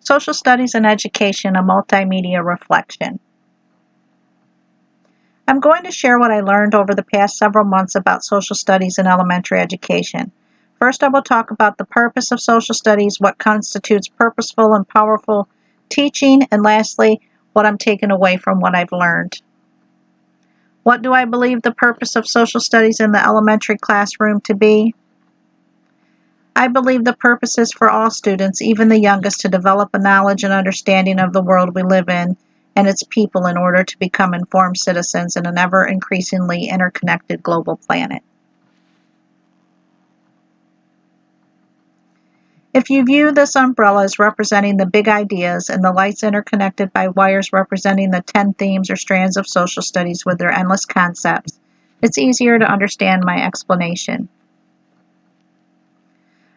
Social Studies in Education, a Multimedia Reflection. I'm going to share what I learned over the past several months about social studies in elementary education. First, I will talk about the purpose of social studies, what constitutes purposeful and powerful teaching, and lastly, what I'm taking away from what I've learned. What do I believe the purpose of social studies in the elementary classroom to be? I believe the purpose is for all students, even the youngest, to develop a knowledge and understanding of the world we live in and its people in order to become informed citizens in an ever-increasingly interconnected global planet. If you view this umbrella as representing the big ideas and the lights interconnected by wires representing the 10 themes or strands of social studies with their endless concepts, it's easier to understand my explanation.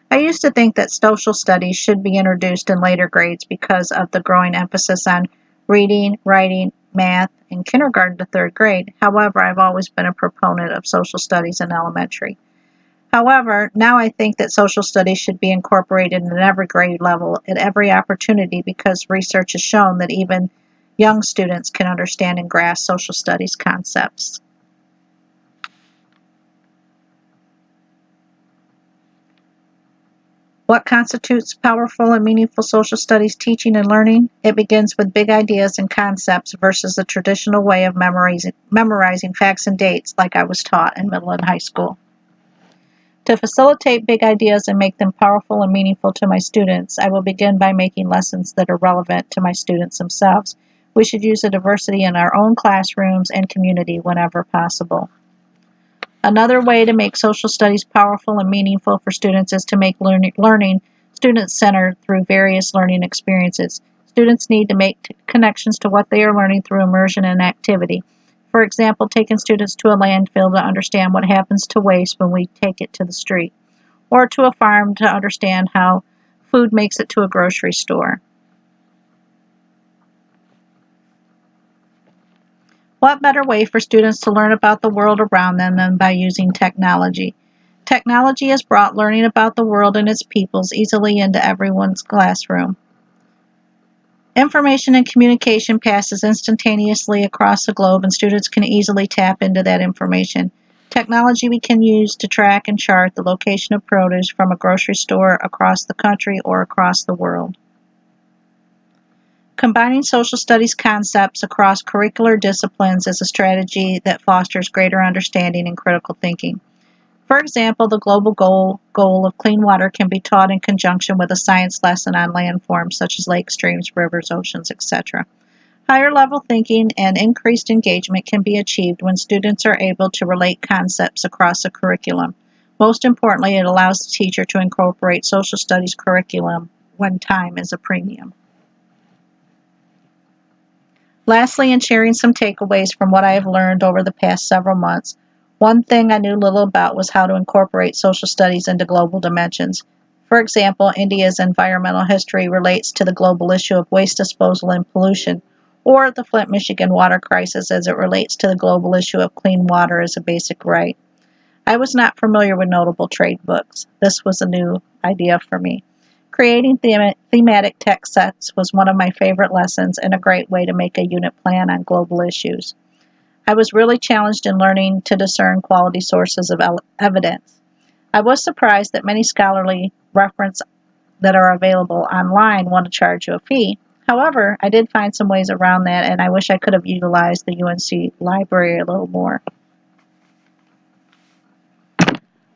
I used to think that social studies should be introduced in later grades because of the growing emphasis on reading, writing, math, in kindergarten to third grade. However, I've always been a proponent of social studies in elementary. However, now I think that social studies should be incorporated in every grade level at every opportunity because research has shown that even young students can understand and grasp social studies concepts. What constitutes powerful and meaningful social studies teaching and learning? It begins with big ideas and concepts versus the traditional way of memorizing facts and dates like I was taught in middle and high school. To facilitate big ideas and make them powerful and meaningful to my students, I will begin by making lessons that are relevant to my students themselves. We should use a diversity in our own classrooms and community whenever possible. Another way to make social studies powerful and meaningful for students is to make learning student-centered through various learning experiences. Students need to make connections to what they are learning through immersion and activity. For example, taking students to a landfill to understand what happens to waste when we take it to the street, or to a farm to understand how food makes it to a grocery store. What better way for students to learn about the world around them than by using technology? Technology has brought learning about the world and its peoples easily into everyone's classroom. Information and communication passes instantaneously across the globe, and students can easily tap into that information. Technology we can use to track and chart the location of produce from a grocery store across the country or across the world. Combining social studies concepts across curricular disciplines is a strategy that fosters greater understanding and critical thinking. For example, the global goal of clean water can be taught in conjunction with a science lesson on landforms such as lakes, streams, rivers, oceans, etc. Higher level thinking and increased engagement can be achieved when students are able to relate concepts across a curriculum. Most importantly, it allows the teacher to incorporate social studies curriculum when time is a premium. Lastly, in sharing some takeaways from what I have learned over the past several months, one thing I knew little about was how to incorporate social studies into global dimensions. For example, India's environmental history relates to the global issue of waste disposal and pollution, or the Flint, Michigan water crisis as it relates to the global issue of clean water as a basic right. I was not familiar with notable trade books. This was a new idea for me. Creating thematic text sets was one of my favorite lessons and a great way to make a unit plan on global issues. I was really challenged in learning to discern quality sources of evidence. I was surprised that many scholarly references that are available online want to charge you a fee. However, I did find some ways around that, and I wish I could have utilized the UNC library a little more.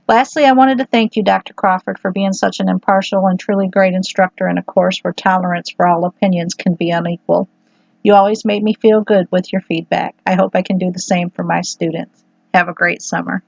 Lastly, I wanted to thank you, Dr. Crawford, for being such an impartial and truly great instructor in a course where tolerance for all opinions can be unequal. You always made me feel good with your feedback. I hope I can do the same for my students. Have a great summer.